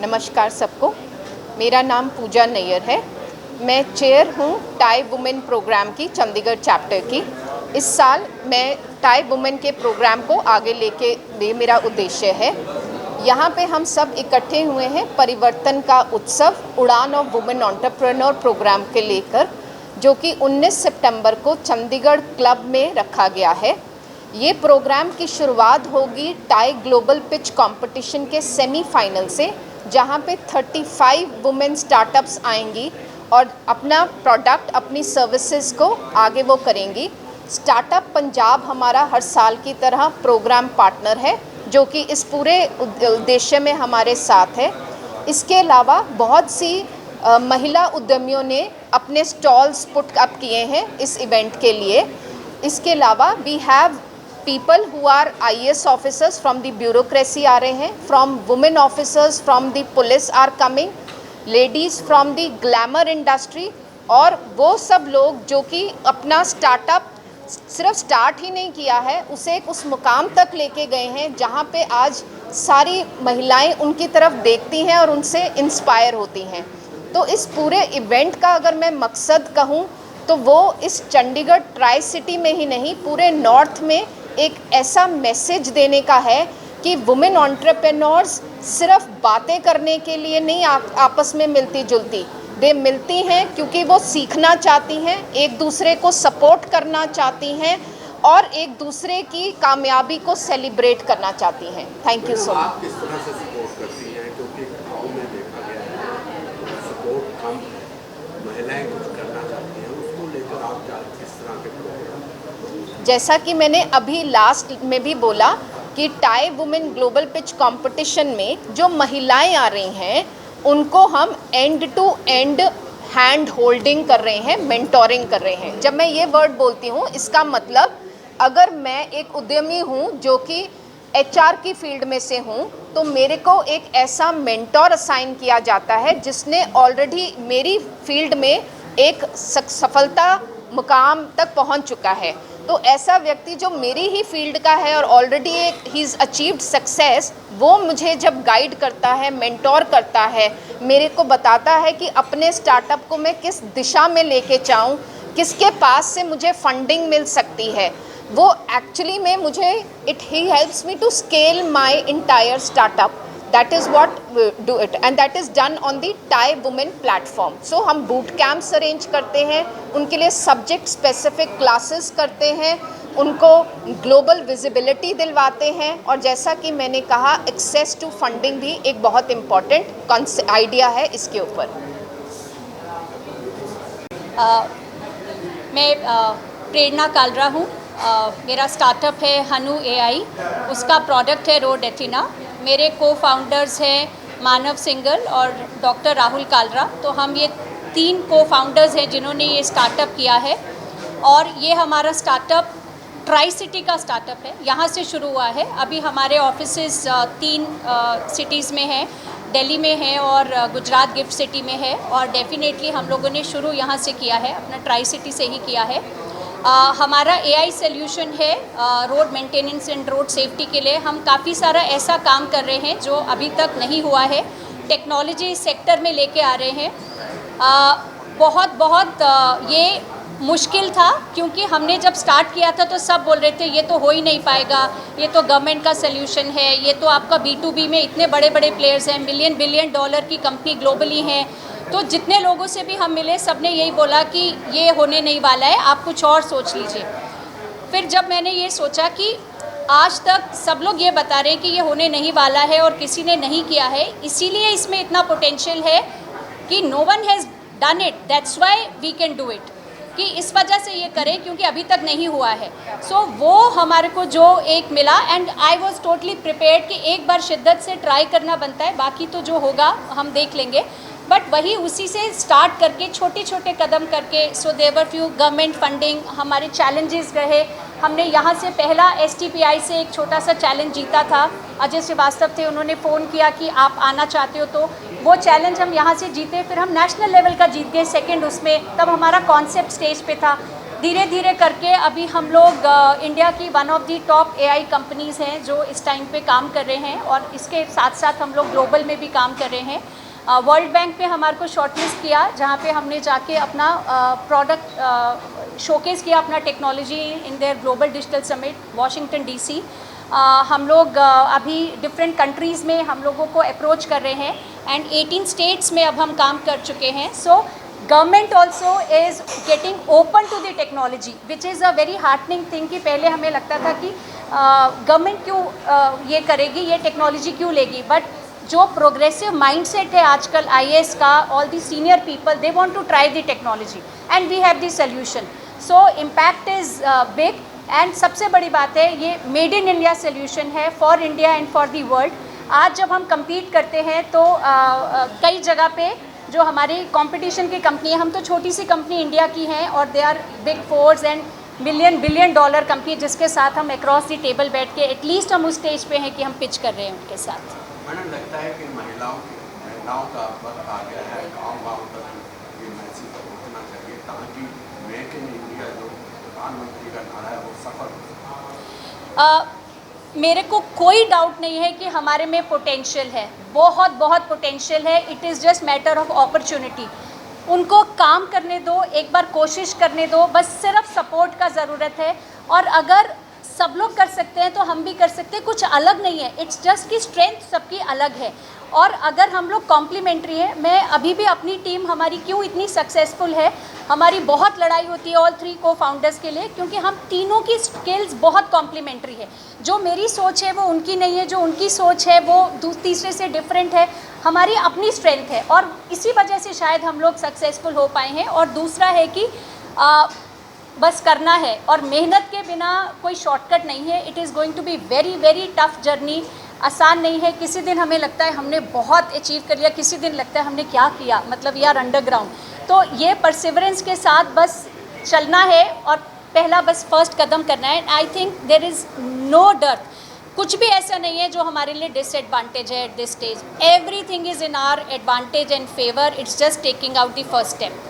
नमस्कार सबको। मेरा नाम पूजा नैयर है। मैं चेयर हूँ टाई वुमेन प्रोग्राम की, चंडीगढ़ चैप्टर की। इस साल मैं टाई वुमेन के प्रोग्राम को आगे लेके मेरा उद्देश्य है। यहाँ पे हम सब इकट्ठे हुए हैं परिवर्तन का उत्सव उड़ान ऑफ वुमेन एंटरप्रेन्योर प्रोग्राम के लेकर, जो कि 19 सितंबर को चंडीगढ़ क्लब में रखा गया है। ये प्रोग्राम की शुरुआत होगी टाई ग्लोबल पिच कंपटीशन के सेमीफाइनल से, जहाँ पे 35 वुमेन स्टार्टअप्स आएंगी और अपना प्रोडक्ट, अपनी सर्विसेज को आगे वो करेंगी। स्टार्टअप पंजाब हमारा हर साल की तरह प्रोग्राम पार्टनर है, जो कि इस पूरे उद्देश्य में हमारे साथ है। इसके अलावा बहुत सी महिला उद्यमियों ने अपने स्टॉल्स पुट अप किए हैं इस इवेंट के लिए। इसके अलावा we have people who are IAS officers from the bureaucracy आ रहे हैं, from women officers from the police are coming, ladies from the glamour industry, और वो सब लोग जो कि अपना स्टार्टअप सिर्फ स्टार्ट ही नहीं किया है, उसे उस मुकाम तक लेके गए हैं जहाँ पे आज सारी महिलाएं उनकी तरफ देखती हैं और उनसे इंस्पायर होती हैं। तो इस पूरे इवेंट का अगर मैं मकसद कहूँ तो वो इस चंडीगढ़ ट्राई सिटी में ही नहीं, पूरे नॉर्थ में एक ऐसा मैसेज देने का है कि वुमेन एंटरप्रेन्योर्स सिर्फ बातें करने के लिए नहीं आपस में मिलती जुलती, वे मिलती हैं क्योंकि वो सीखना चाहती हैं, एक दूसरे को सपोर्ट करना चाहती हैं और एक दूसरे की कामयाबी को सेलिब्रेट करना चाहती हैं। Thank you so much. किस तरह से सपोर्ट करती हैं, क्योंकि गाँव में देखा गया है सपोर्ट कम, महिलाएं कुछ करना चाहती हैं, उसको लेकर आप किस तरह के प्रोग्राम? जैसा कि मैंने अभी लास्ट में भी बोला कि TiE women global pitch competition में जो महिलाएं आ रही हैं उनको हम end to end hand holding कर रहे हैं, मेंटोरिंग कर रहे हैं। जब मैं ये वर्ड बोलती हूँ, इसका मतलब अगर मैं एक उद्यमी हूँ जो कि HR की फील्ड में से हूँ, तो मेरे को एक ऐसा मेंटोर असाइन किया जाता है जिसने ऑलरेडी मेरी फील्ड में एक सफलता मुकाम तक पहुँच चुका है। तो ऐसा व्यक्ति जो मेरी ही फील्ड का है और ऑलरेडी एक ही इज़ अचीव्ड सक्सेस, वो मुझे जब गाइड करता है, मेंटोर करता है, मेरे को बताता है कि अपने स्टार्टअप को मैं किस दिशा में लेके जाऊँ, किसके पास से मुझे फंडिंग मिल सकती है, वो एक्चुअली में मुझे ही helps me to scale my entire startup. That is what we do it, and that is done on the TIE Women platform. So हम बूट कैंप्स अरेंज करते हैं, उनके लिए सब्जेक्ट स्पेसिफिक क्लासेस करते हैं, उनको ग्लोबल विजिबिलिटी दिलवाते हैं, और जैसा कि मैंने कहा एक्सेस टू फंडिंग भी एक बहुत इम्पॉर्टेंट आइडिया है इसके ऊपर। मैं प्रेरणा कालरा हूँ। मेरा स्टार्टअप है हनु AI, उसका प्रोडक्ट है रोड एथिना। मेरे को फाउंडर्स हैं मानव सिंगल और डॉक्टर राहुल कालरा। तो हम ये 3 को फाउंडर्स हैं जिन्होंने ये स्टार्टअप किया है, और ये हमारा स्टार्टअप ट्राई सिटी का स्टार्टअप है, यहाँ से शुरू हुआ है। अभी हमारे ऑफिसेस 3 सिटीज़ में हैं, दिल्ली में है और गुजरात गिफ्ट सिटी में है, और डेफिनेटली हम लोगों ने शुरू यहाँ से किया है, अपना ट्राई सिटी से ही किया है। हमारा AI सोल्यूशन है road maintenance and road safety के लिए। हम काफ़ी सारा ऐसा काम कर रहे हैं जो अभी तक नहीं हुआ है, टेक्नोलॉजी सेक्टर में लेके आ रहे हैं। बहुत ये मुश्किल था, क्योंकि हमने जब स्टार्ट किया था तो सब बोल रहे थे ये तो हो ही नहीं पाएगा, ये तो गवर्नमेंट का सोल्यूशन है, ये तो आपका B2B में इतने बड़े बड़े प्लेयर्स हैं, बिलियन डॉलर की कंपनी ग्लोबली हैं। तो जितने लोगों से भी हम मिले, सब ने यही बोला कि ये होने नहीं वाला है, आप कुछ और सोच लीजिए। फिर जब मैंने ये सोचा कि आज तक सब लोग ये बता रहे हैं कि ये होने नहीं वाला है और किसी ने नहीं किया है, इसीलिए इसमें इतना पोटेंशियल है कि no one has done it, that's why we can do it, कि इस वजह से ये करें क्योंकि अभी तक नहीं हुआ है। सो वो हमारे को जो एक मिला, and I was totally prepared कि एक बार शिद्दत से ट्राई करना बनता है, बाकी तो जो होगा हम देख लेंगे। बट वही उसी से स्टार्ट करके छोटे छोटे कदम करके, सो देवर फ्यू गवर्नमेंट फंडिंग, हमारे चैलेंजेस रहे। हमने यहाँ से पहला STPI से एक छोटा सा चैलेंज जीता था, अजय श्रीवास्तव थे, उन्होंने फ़ोन किया कि आप आना चाहते हो, तो वो चैलेंज हम यहाँ से जीते। फिर हम नेशनल लेवल का जीत गए सेकंड उसमें, तब हमारा कॉन्सेप्ट स्टेज पे था। धीरे धीरे करके अभी हम लोग इंडिया की one of the top AI companies हैं जो इस टाइम पे काम कर रहे हैं, और इसके साथ साथ हम लोग ग्लोबल में भी काम कर रहे हैं। वर्ल्ड बैंक पे हमारे को शॉर्टलिस्ट किया, जहाँ पे हमने जाके अपना प्रोडक्ट शोकेस किया, अपना technology in their global digital summit Washington DC। हम लोग अभी डिफरेंट कंट्रीज़ में हम लोगों को अप्रोच कर रहे हैं, एंड 18 स्टेट्स में अब हम काम कर चुके हैं। So government also is getting open to the technology, which is a very heartening thing कि पहले हमें लगता था कि गवर्नमेंट क्यों ये करेगी, ये टेक्नोलॉजी क्यों लेगी, बट जो प्रोग्रेसिव माइंडसेट है आजकल IAS का, all the senior people they want to try the technology and we have the solution. So impact is big, and सबसे बड़ी बात है ये मेड इन इंडिया सोल्यूशन है for India and for the world. आज जब हम compete करते हैं तो कई जगह पे जो हमारी कंपटीशन की कंपनी है, हम तो छोटी सी कंपनी इंडिया की हैं और they are big force and billion dollar company, जिसके साथ हम अक्रॉस द टेबल बैठ के एटलीस्ट हम उस स्टेज पे हैं कि हम पिच कर रहे हैं उनके साथ। मैडम, लगता है कि महिलाओं का वक्त आ गया है, गांव-गांव तक ये मैसेज पहुंचना चाहिए ताकि मेक इन इंडिया जो प्रधानमंत्री का नारा है वो सफल हो। मेरे को कोई डाउट नहीं है कि हमारे में पोटेंशियल है, बहुत पोटेंशियल है। It is just matter of opportunity. उनको काम करने दो, एक बार कोशिश करने दो, बस सिर्फ सपोर्ट का ज़रूरत है। और अगर सब लोग कर सकते हैं तो हम भी कर सकते हैं, कुछ अलग नहीं है। इट्स जस्ट कि स्ट्रेंथ सबकी अलग है, और अगर हम लोग कॉम्प्लीमेंट्री है। मैं अभी भी अपनी टीम हमारी क्यों इतनी सक्सेसफुल है, हमारी बहुत लड़ाई होती है ऑल 3 को-फाउंडर्स के लिए, क्योंकि हम तीनों की स्किल्स बहुत कॉम्प्लीमेंट्री है। जो मेरी सोच है वो उनकी नहीं है, जो उनकी सोच है वो तीसरे से डिफरेंट है। हमारी अपनी स्ट्रेंथ है और इसी वजह से शायद हम लोग सक्सेसफुल हो पाए हैं। और दूसरा है कि बस करना है, और मेहनत के बिना कोई शॉर्टकट नहीं है। It is going to be very tough journey, आसान नहीं है। किसी दिन हमें लगता है हमने बहुत अचीव कर लिया, किसी दिन लगता है हमने क्या किया, मतलब यार अंडरग्राउंड। तो ये परसिवरेंस के साथ बस चलना है और पहला बस फर्स्ट कदम करना है। I think there is no डर, कुछ भी ऐसा नहीं है जो हमारे लिए डिसएडवांटेज है at this stage. Everything is in our advantage and favour, it's just taking out the first step.